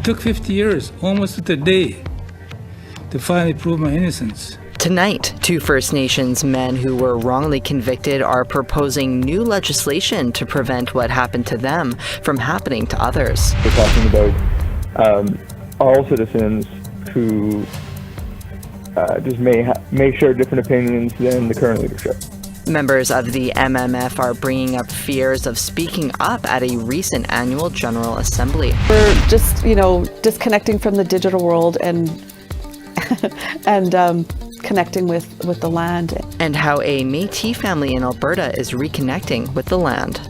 took 50 years, almost to the day, to finally prove my innocence. Tonight, two First Nations men who were wrongly convicted are proposing new legislation to prevent what happened to them from happening to others. We're talking about all citizens who just may share different opinions than the current leadership. Members of the MMF are bringing up fears of speaking up at a recent annual General Assembly. We're just, disconnecting from the digital world and connecting with the land. And how a Métis family in Alberta is reconnecting with the land.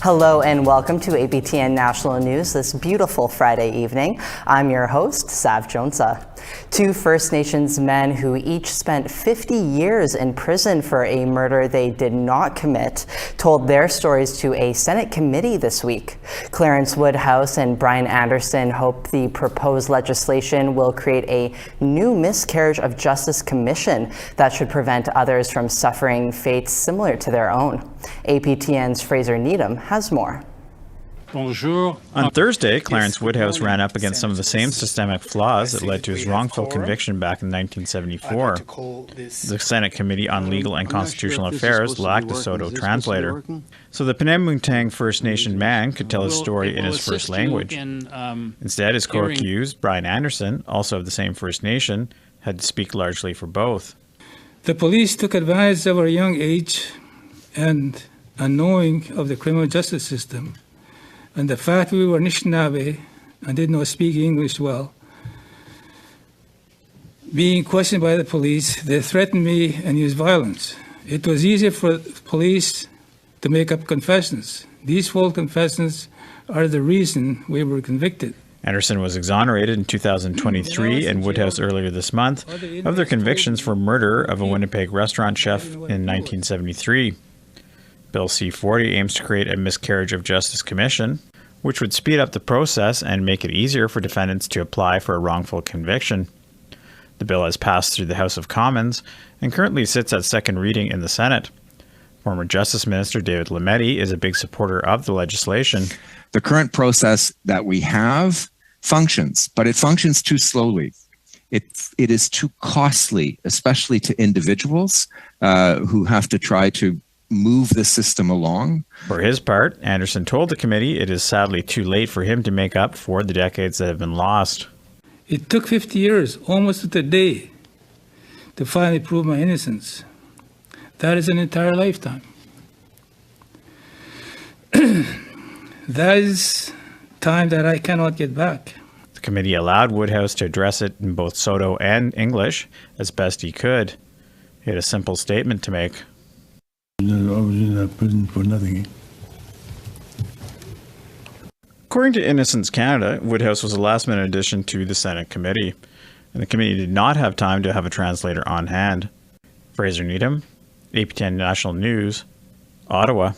Hello and welcome to APTN National News this beautiful Friday evening. I'm your host, Sav Jonesa. Two First Nations men who each spent 50 years in prison for a murder they did not commit told their stories to a Senate committee this week. Clarence Woodhouse and Brian Anderson hope the proposed legislation will create a new miscarriage of justice commission that should prevent others from suffering fates similar to their own. APTN's Fraser Needham has more. On Thursday, Clarence Woodhouse ran up against some of the same systemic flaws that led to his wrongful conviction back in 1974. The Senate Committee on Legal and Constitutional Affairs lacked a Soto translator, so the Penemwintang First Nation man could tell his story in his first language. Instead, his co-accused, Brian Anderson, also of the same First Nation, had to speak largely for both. The police took advantage of our young age and unknowing of the criminal justice system, and the fact we were Anishinaabe and did not speak English well. Being questioned by the police, they threatened me and used violence. It was easy for the police to make up confessions. These false confessions are the reason we were convicted. Anderson was exonerated in 2023 and Woodhouse earlier this month of their convictions for murder of a Winnipeg restaurant chef in 1973. Bill C-40 aims to create a miscarriage of justice commission, which would speed up the process and make it easier for defendants to apply for a wrongful conviction. The bill has passed through the House of Commons and currently sits at second reading in the Senate. Former Justice Minister David Lametti is a big supporter of the legislation. The current process that we have functions, but it functions too slowly. It is too costly, especially to individuals who have to try to move the system along. For his part, Anderson told the committee it is sadly too late for him to make up for the decades that have been lost. It took 50 years, almost to the day, to finally prove my innocence. That is an entire lifetime. That is time that I cannot get back. The committee allowed Woodhouse to address it in both Soto and English as best he could. He had a simple statement to make. I was in prison for nothing. According to Innocence Canada, Woodhouse was a last-minute addition to the Senate committee, and the committee did not have time to have a translator on hand. Fraser Needham, APTN National News, Ottawa.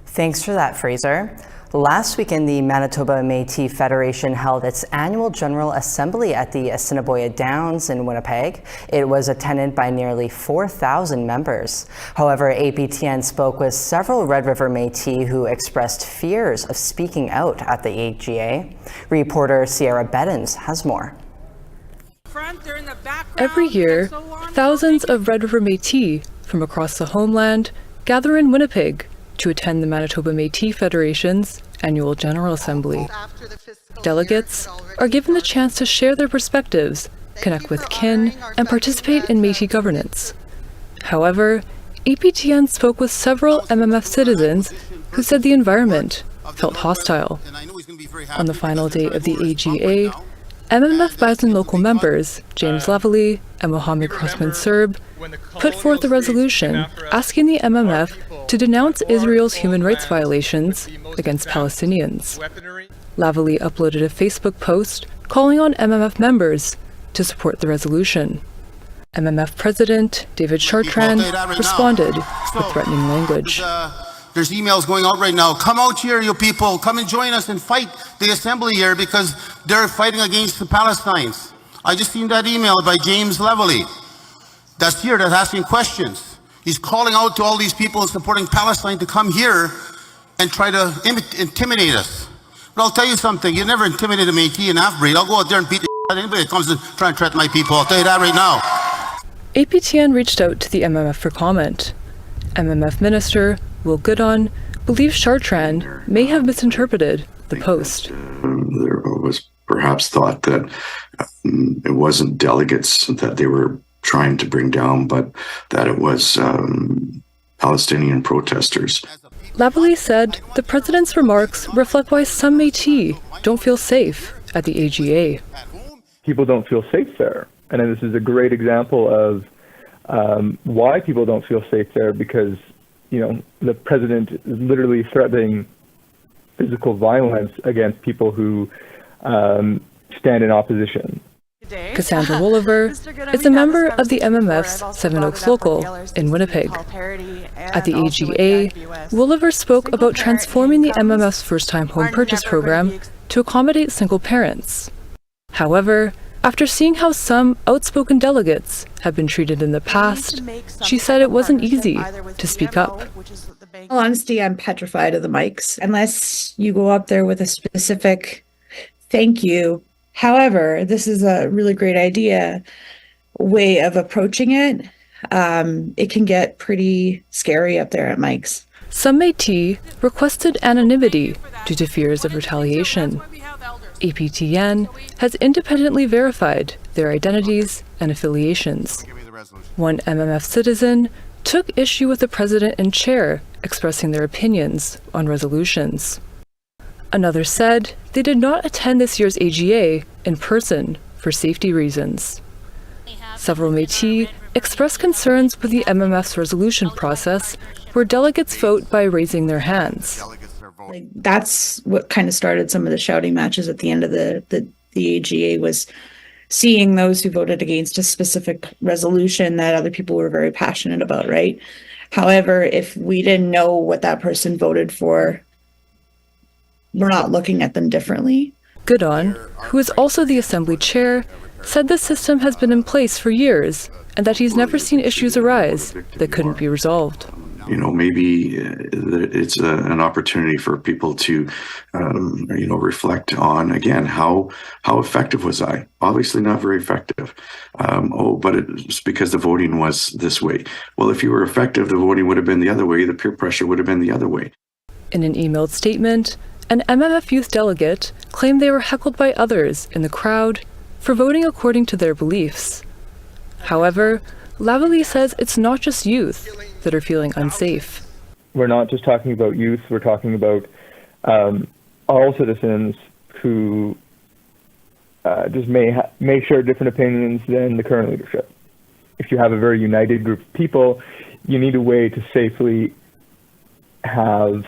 Thanks for that, Fraser. Last weekend, the Manitoba Métis Federation held its annual General Assembly at the Assiniboia Downs in Winnipeg. It was attended by nearly 4,000 members. However, APTN spoke with several Red River Métis who expressed fears of speaking out at the AGA. Reporter Sierra Beddens has more. Every year, thousands of Red River Métis from across the homeland gather in Winnipeg to attend the Manitoba Métis Federation's annual General Assembly. Delegates are given the chance to share their perspectives, connect with kin, and participate in Métis governance. However, APTN spoke with several MMF citizens who said the environment felt hostile. On the final day of the AGA, MMF Bison local members James Lavalley and Mohammed Crossman-Serb put forth a resolution asking the MMF to denounce Israel's human rights violations against Palestinians. Lavalley uploaded a Facebook post calling on MMF members to support the resolution. MMF President David Chartrand responded with threatening language. There's emails going out right now. Come out here, you people. Come and join us and fight the assembly here because they're fighting against the Palestinians. I just seen that email by James Lavalley. that's here that's asking questions. He's calling out to all these people supporting Palestine to come here and try to intimidate us. But I'll tell you something, you never intimidated a Métis and half-breed. I'll go out there and beat the shit out of anybody that comes and try and threaten my people. I'll tell you that right now. APTN reached out to the MMF for comment. MMF Minister Will Goodon believes Chartrand may have misinterpreted the post. There was perhaps thought that it wasn't delegates that they were trying to bring down, but that it was Palestinian protesters. Lavalley said the president's remarks reflect why some Métis don't feel safe at the AGA. People don't feel safe there. And this is a great example of why people don't feel safe there, because, you know, the president is literally threatening physical violence against people who stand in opposition. Cassandra Wolliver is a member of the MMF's Seven Oaks Local in Winnipeg. At the AGA, Wolliver spoke about transforming the MMF's first-time home purchase program to accommodate single parents. However, after seeing how some outspoken delegates have been treated in the past, she said it wasn't easy to speak up. In all honesty, I'm petrified of the mics. Unless you go up there with a specific thank you. However, this is a really great way of approaching it. It can get pretty scary up there at mics. Some Métis requested anonymity due to fears of retaliation. APTN has independently verified their identities and affiliations. One MMF citizen took issue with the president and chair expressing their opinions on resolutions. Another said they did not attend this year's AGA in person for safety reasons. Several Métis expressed concerns with the MMF's resolution process, where delegates vote by raising their hands. That's what kind of started some of the shouting matches at the end of the AGA, was seeing those who voted against a specific resolution that other people were very passionate about, right? However, if we didn't know what that person voted for, we're not looking at them differently. Goodon, who is also the Assembly chair, said the system has been in place for years and that he's never seen issues arise that couldn't be resolved. You know, maybe it's an opportunity for people to, reflect on, again, how effective was I? Obviously not very effective. But it's because the voting was this way. Well, if you were effective, the voting would have been the other way. The peer pressure would have been the other way. In an emailed statement, an MMF youth delegate claimed they were heckled by others in the crowd for voting according to their beliefs. However, Lavalley says it's not just youth that are feeling unsafe. We're not just talking about youth, we're talking about all citizens who just may share different opinions than the current leadership. If you have a very united group of people, you need a way to safely have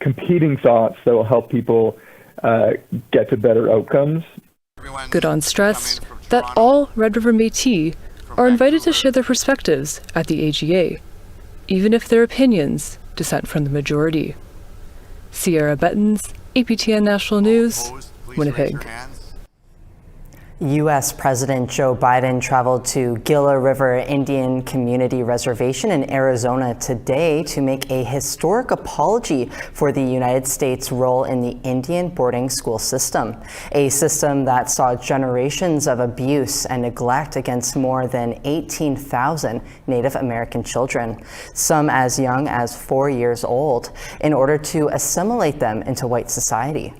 competing thoughts that will help people get to better outcomes. Goodon stressed that all Red River Métis are invited to share their perspectives at the AGA, even if their opinions dissent from the majority. Sierra Bettens, APTN National News, Winnipeg. U.S. President Joe Biden traveled to Gila River Indian Community Reservation in Arizona today to make a historic apology for the United States' role in the Indian boarding school system, a system that saw generations of abuse and neglect against more than 18,000 Native American children, some as young as 4 years old, in order to assimilate them into white society.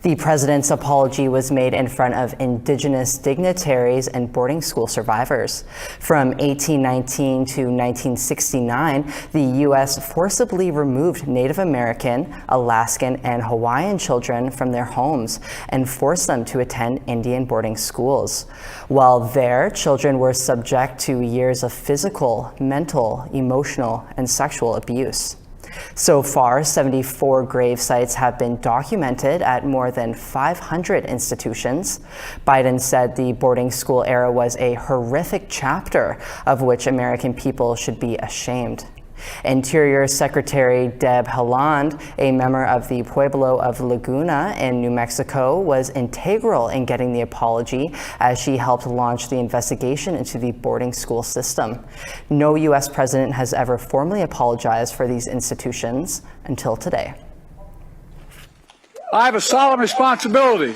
The president's apology was made in front of Indigenous dignitaries and boarding school survivors. From 1819 to 1969, the U.S. forcibly removed Native American, Alaskan, and Hawaiian children from their homes and forced them to attend Indian boarding schools. While there, children were subject to years of physical, mental, emotional, and sexual abuse. So far, 74 grave sites have been documented at more than 500 institutions. Biden said the boarding school era was a horrific chapter of which American people should be ashamed. Interior Secretary Deb Haaland, a member of the Pueblo of Laguna in New Mexico, was integral in getting the apology as she helped launch the investigation into the boarding school system. No U.S. president has ever formally apologized for these institutions until today. I have a solemn responsibility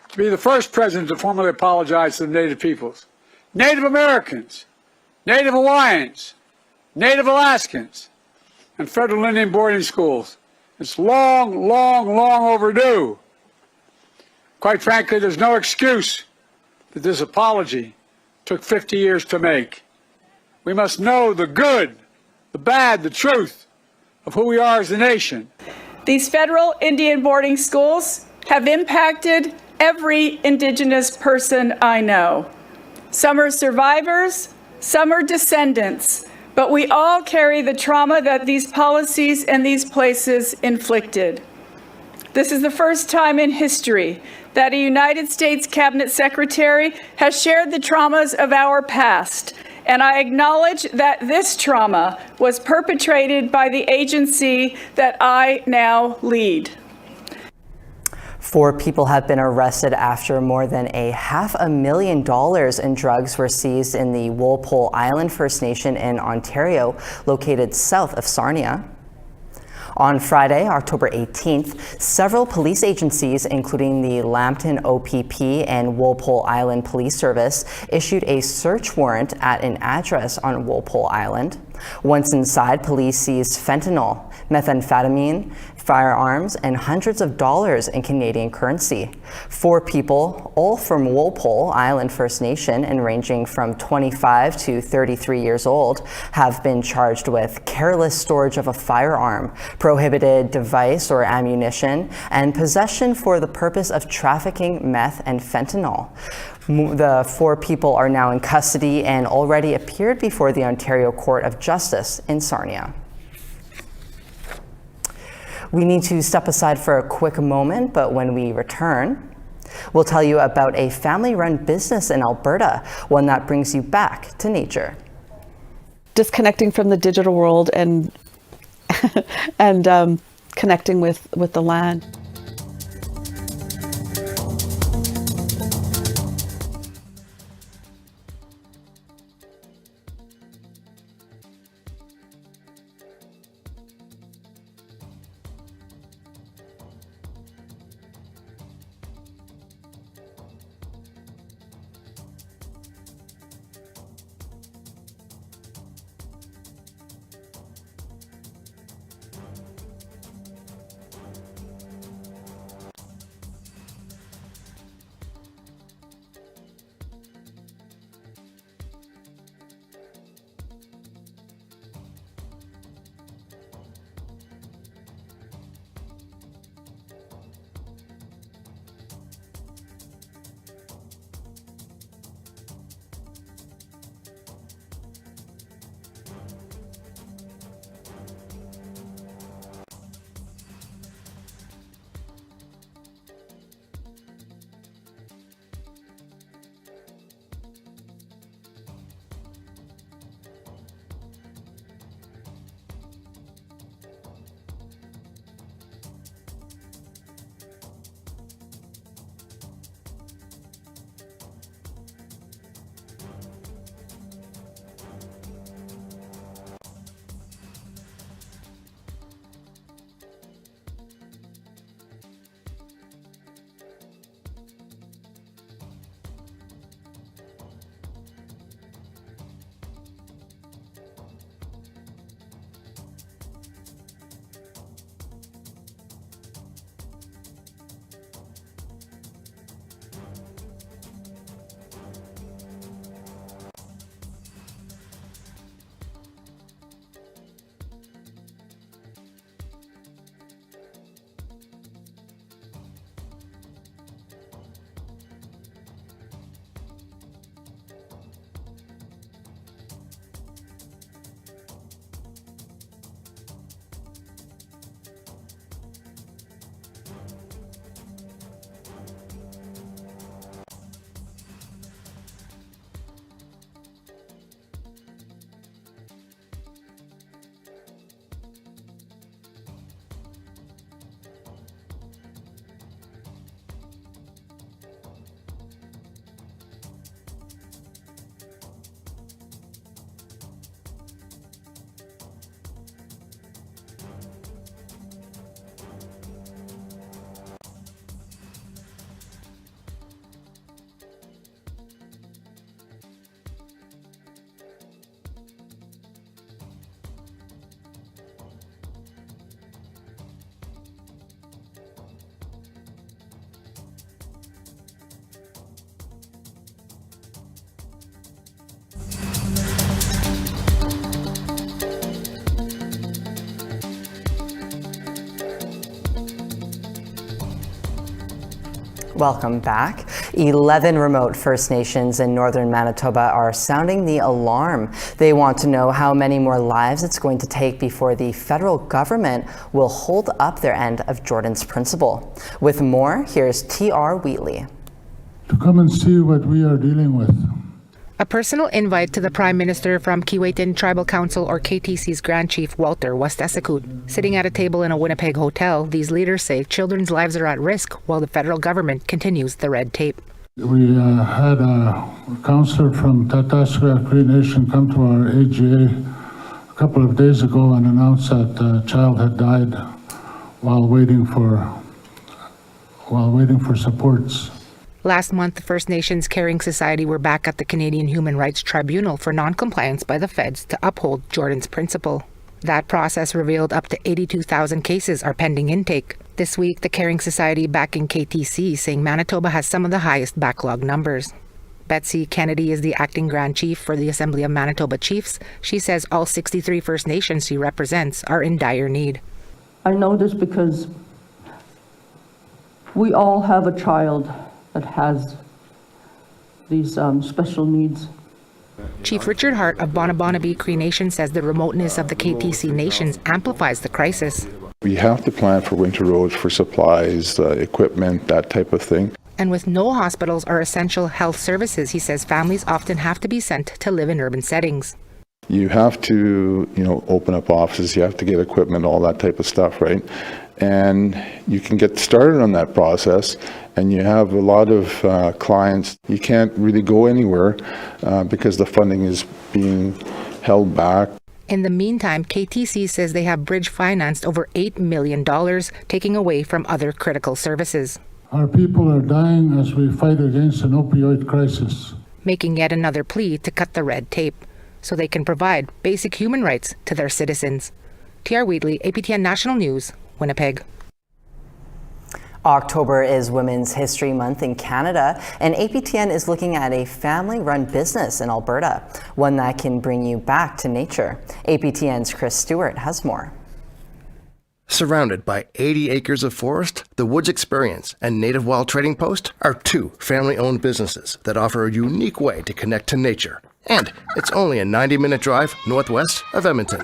to be the first president to formally apologize to the Native peoples, Native Americans, Native Hawaiians, Native Alaskans, and federal Indian boarding schools. It's long, long, long overdue. Quite frankly, there's no excuse that this apology took 50 years to make. We must know the good, the bad, the truth of who we are as a nation. These federal Indian boarding schools have impacted every Indigenous person I know. Some are survivors, some are descendants, but we all carry the trauma that these policies and these places inflicted. This is the first time in history that a United States Cabinet Secretary has shared the traumas of our past, and I acknowledge that this trauma was perpetrated by the agency that I now lead. 4 people have been arrested after more than $500,000 in drugs were seized in the Walpole Island First Nation in Ontario, located south of Sarnia. On Friday, October 18th, several police agencies, including the Lambton OPP and Walpole Island Police Service, issued a search warrant at an address on Walpole Island. Once inside, police seized fentanyl, methamphetamine, firearms, and hundreds of dollars in Canadian currency. 4 people, all from Walpole Island First Nation and ranging from 25 to 33 years old, have been charged with careless storage of a firearm, prohibited device or ammunition, and possession for the purpose of trafficking meth and fentanyl. The 4 people are now in custody and already appeared before the Ontario Court of Justice in Sarnia. We need to step aside for a quick moment, but when we return, we'll tell you about a family-run business in Alberta, one that brings you back to nature. Disconnecting from the digital world and connecting with the land. Welcome back. 11 remote First Nations in northern Manitoba are sounding the alarm. They want to know how many more lives it's going to take before the federal government will hold up their end of Jordan's Principle. With more, here's T.R. Wheatley. To come and see what we are dealing with. A personal invite to the Prime Minister from Keewatin Tribal Council, or KTC's Grand Chief Walter Westesekut. Sitting at a table in a Winnipeg hotel, these leaders say children's lives are at risk while the federal government continues the red tape. We had a councillor from Tataskra Cree Nation come to our AGA a couple of days ago and announce that a child had died while waiting for supports. Last month, the First Nations Caring Society were back at the Canadian Human Rights Tribunal for non-compliance by the feds to uphold Jordan's Principle. That process revealed up to 82,000 cases are pending intake. This week, the Caring Society backing KTC saying Manitoba has some of the highest backlog numbers. Betsy Kennedy is the acting Grand Chief for the Assembly of Manitoba Chiefs. She says all 63 First Nations she represents are in dire need. I know this because we all have a child that has these special needs. Chief Richard Hart of Bonabonabee Cree Nation says the remoteness of the KTC nations amplifies the crisis. We have to plan for winter roads, for supplies, equipment, that type of thing. And with no hospitals or essential health services, he says families often have to be sent to live in urban settings. You have to, open up offices, you have to get equipment, all that type of stuff, right? And you can get started on that process, and you have a lot of clients. You can't really go anywhere because the funding is being held back. In the meantime, KTC says they have bridge financed over $8 million, taking away from other critical services. Our people are dying as we fight against an opioid crisis. Making yet another plea to cut the red tape so they can provide basic human rights to their citizens. T.R. Wheatley, APTN National News, Winnipeg. October is Women's History Month in Canada, and APTN is looking at a family-run business in Alberta, one that can bring you back to nature. APTN's Chris Stewart has more. Surrounded by 80 acres of forest, the Woods Experience and Native Wild Trading Post are two family-owned businesses that offer a unique way to connect to nature. And it's only a 90-minute drive northwest of Edmonton.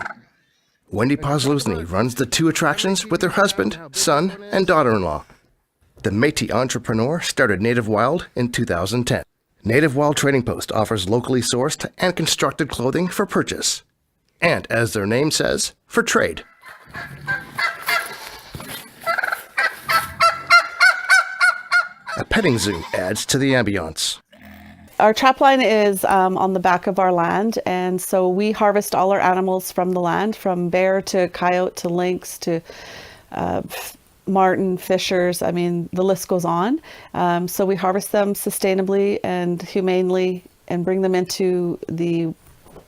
Wendy Pozluzny runs the two attractions with her husband, son, and daughter-in-law. The Métis entrepreneur started Native Wild in 2010. Native Wild Trading Post offers locally sourced and constructed clothing for purchase. And as their name says, for trade. A petting zoo adds to the ambiance. Our trapline is on the back of our land, and so we harvest all our animals from the land, from bear to coyote to lynx to marten, fishers. I mean, the list goes on. So we harvest them sustainably and humanely and bring them into the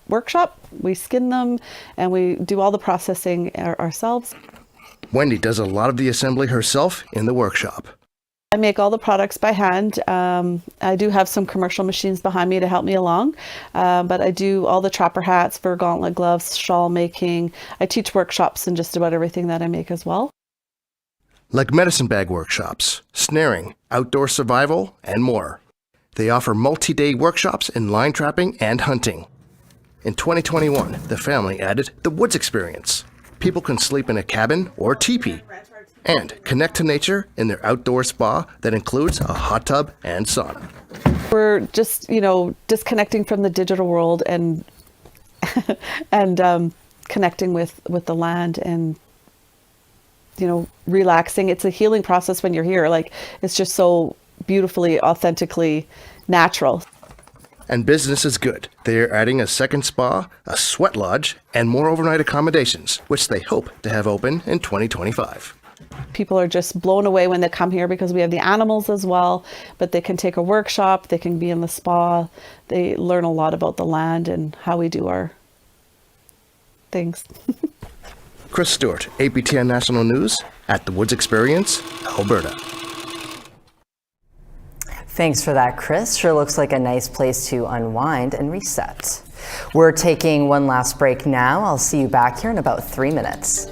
workshop. We skin them and we do all the processing ourselves. Wendy does a lot of the assembly herself in the workshop. I make all the products by hand. I do have some commercial machines behind me to help me along, but I do all the trapper hats, fur gauntlet gloves, shawl making. I teach workshops in just about everything that I make as well. Like medicine bag workshops, snaring, outdoor survival, and more. They offer multi-day workshops in line trapping and hunting. In 2021, the family added the Woods Experience. People can sleep in a cabin or teepee and connect to nature in their outdoor spa that includes a hot tub and sauna. We're just, disconnecting from the digital world and connecting with the land and relaxing. It's a healing process when you're here. Like, it's just so beautifully, authentically natural. And business is good. They are adding a second spa, a sweat lodge, and more overnight accommodations, which they hope to have open in 2025. People are just blown away when they come here because we have the animals as well, but they can take a workshop, they can be in the spa, they learn a lot about the land and how we do our things. Chris Stewart, APTN National News at the Woods Experience, Alberta. Thanks for that, Chris. Sure looks like a nice place to unwind and reset. We're taking one last break now. I'll see you back here in about 3 minutes.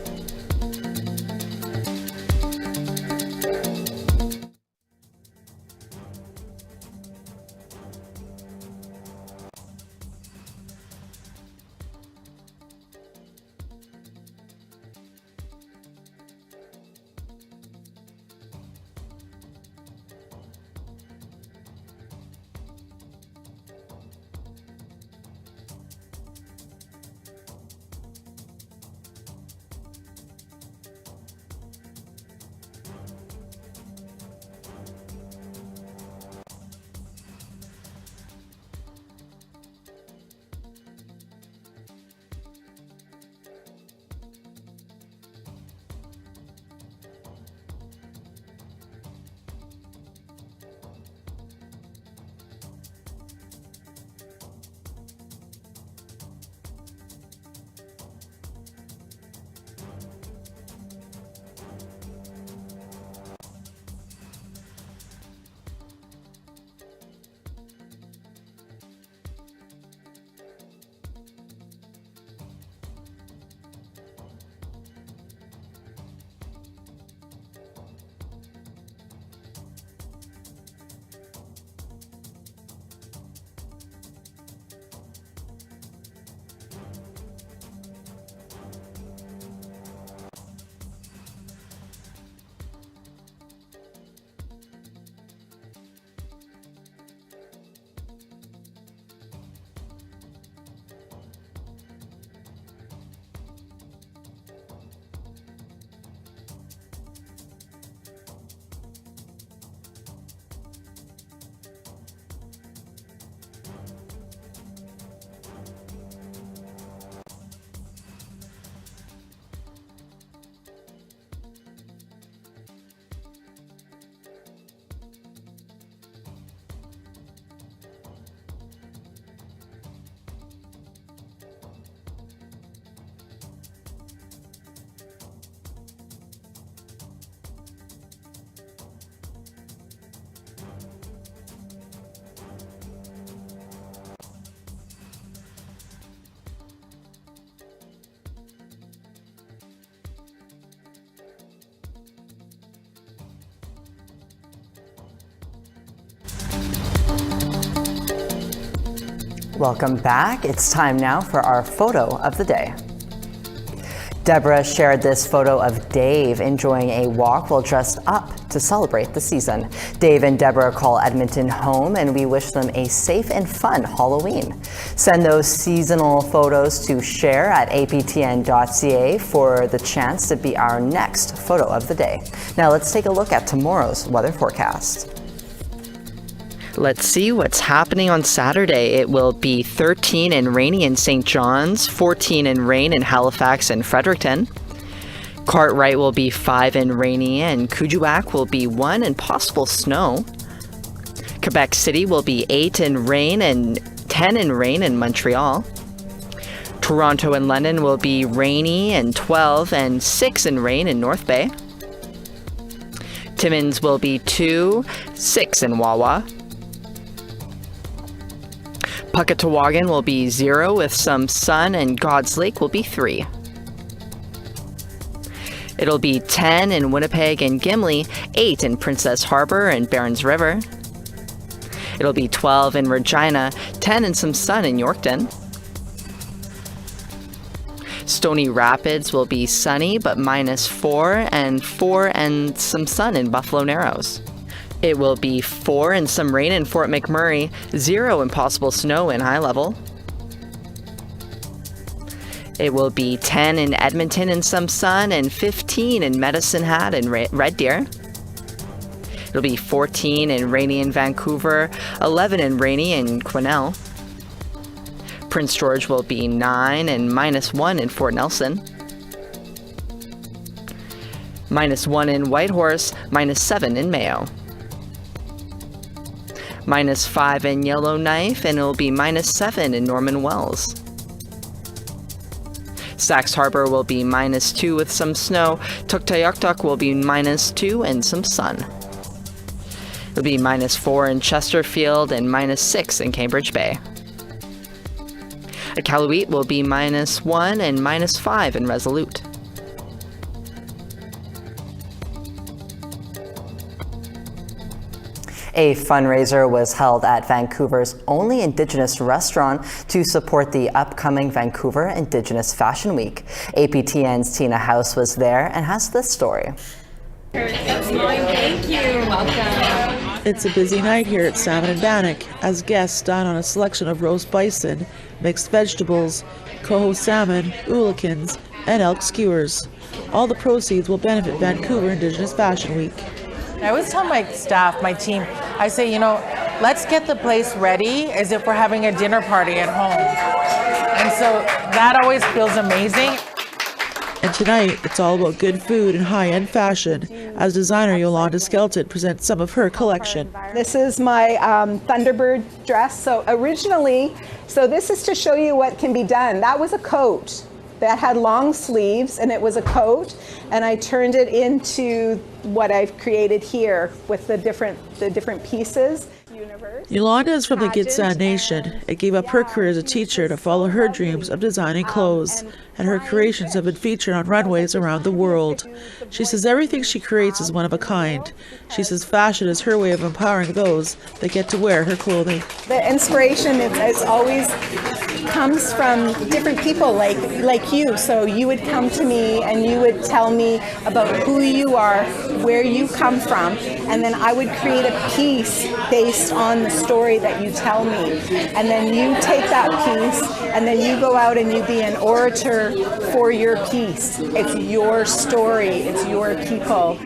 Welcome back. It's time now for our photo of the day. Deborah shared this photo of Dave enjoying a walk while dressed up to celebrate the season. Dave and Deborah call Edmonton home, and we wish them a safe and fun Halloween. Send those seasonal photos to share@aptn.ca for the chance to be our next photo of the day. Now let's take a look at tomorrow's weather forecast. Let's see what's happening on Saturday. It will be 13 and rainy in St. John's, 14 and rain in Halifax and Fredericton. Cartwright will be 5 and rainy, and Kuujjuaq will be 1 and possible snow. Quebec City will be 8 and rain and 10 and rain in Montreal. Toronto and London will be rainy and 12 and 6 and rain in North Bay. Timmins will be 2, 6 in Wawa. Puckatawagan will be 0 with some sun, and God's Lake will be 3. It'll be 10 in Winnipeg and Gimli, 8 in Princess Harbour and Barons River. It'll be 12 in Regina, 10 and some sun in Yorkton. Stony Rapids will be sunny but -4 and 4 and some sun in Buffalo Narrows. It will be 4 and some rain in Fort McMurray, 0 and possible snow in High Level. It will be 10 in Edmonton and some sun, and 15 in Medicine Hat and Red Deer. It'll be 14 and rainy in Vancouver, 11 and rainy in Quesnel. Prince George will be 9 and -1 in Fort Nelson. -1 in Whitehorse, -7 in Mayo. -5 in Yellowknife, and it'll be -7 in Norman Wells. Sax Harbor will be -2 with some snow. Tuktoyaktuk will be -2 and some sun. It'll be -4 in Chesterfield and -6 in Cambridge Bay. Iqaluit will be -1 and -5 in Resolute. A fundraiser was held at Vancouver's only Indigenous restaurant to support the upcoming Vancouver Indigenous Fashion Week. APTN's Tina House was there and has this story. Thank you. Welcome. It's a busy night here at Salmon and Bannock as guests dine on a selection of roast bison, mixed vegetables, coho salmon, oolakins, and elk skewers. All the proceeds will benefit Vancouver Indigenous Fashion Week. I always tell my staff, my team, I say, let's get the place ready as if we're having a dinner party at home. And so that always feels amazing. And tonight, it's all about good food and high-end fashion as designer Yolanda Skelton presents some of her collection. This is my Thunderbird dress. So this is to show you what can be done. That was a coat that had long sleeves, and it was a coat, and I turned it into what I've created here with the different pieces. Yolanda is from the Gitxsan Nation and gave up her career as a teacher to follow her dreams of designing clothes, and her creations have been featured on runways around the world. She says everything she creates is one of a kind. She says fashion is her way of empowering those that get to wear her clothing. The inspiration is always comes from different people like you. So you would come to me and you would tell me about who you are, where you come from, and then I would create a piece based on the story that you tell me. And then you take that piece and then you go out and you be an orator for your piece. It's your story, it's your people.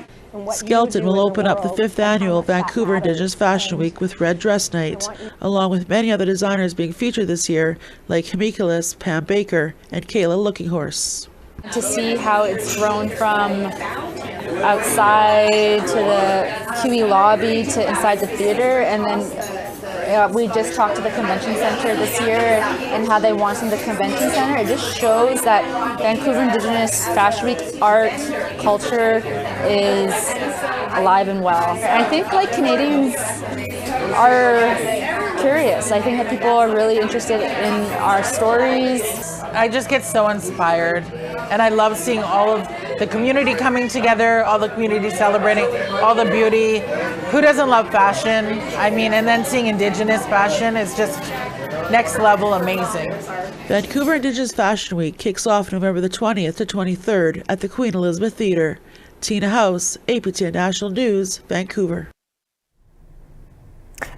Skelton will open up the 5th annual Vancouver Indigenous Fashion Week with Red Dress Night, along with many other designers being featured this year, like Hemikelis, Pam Baker, and Kayla Lookinghorse. To see how it's grown from outside to the QE lobby to inside the theater, and then we just talked to the convention center this year and how they want in the convention center. It just shows that Vancouver Indigenous Fashion Week art, culture is alive and well. I think Canadians are curious. I think that people are really interested in our stories. I just get so inspired, and I love seeing all of the community coming together, all the community celebrating, all the beauty. Who doesn't love fashion? I mean, and then seeing Indigenous fashion is just next level amazing. Vancouver Indigenous Fashion Week kicks off November the 20th to 23rd at the Queen Elizabeth Theatre. Tina House, APTN National News, Vancouver.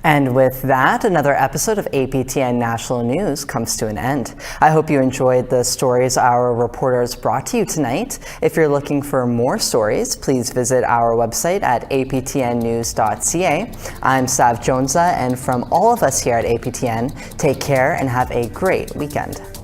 And with that, another episode of APTN National News comes to an end. I hope you enjoyed the stories our reporters brought to you tonight. If you're looking for more stories, please visit our website at aptnnews.ca. I'm Sav Jonesa, and from all of us here at APTN, take care and have a great weekend.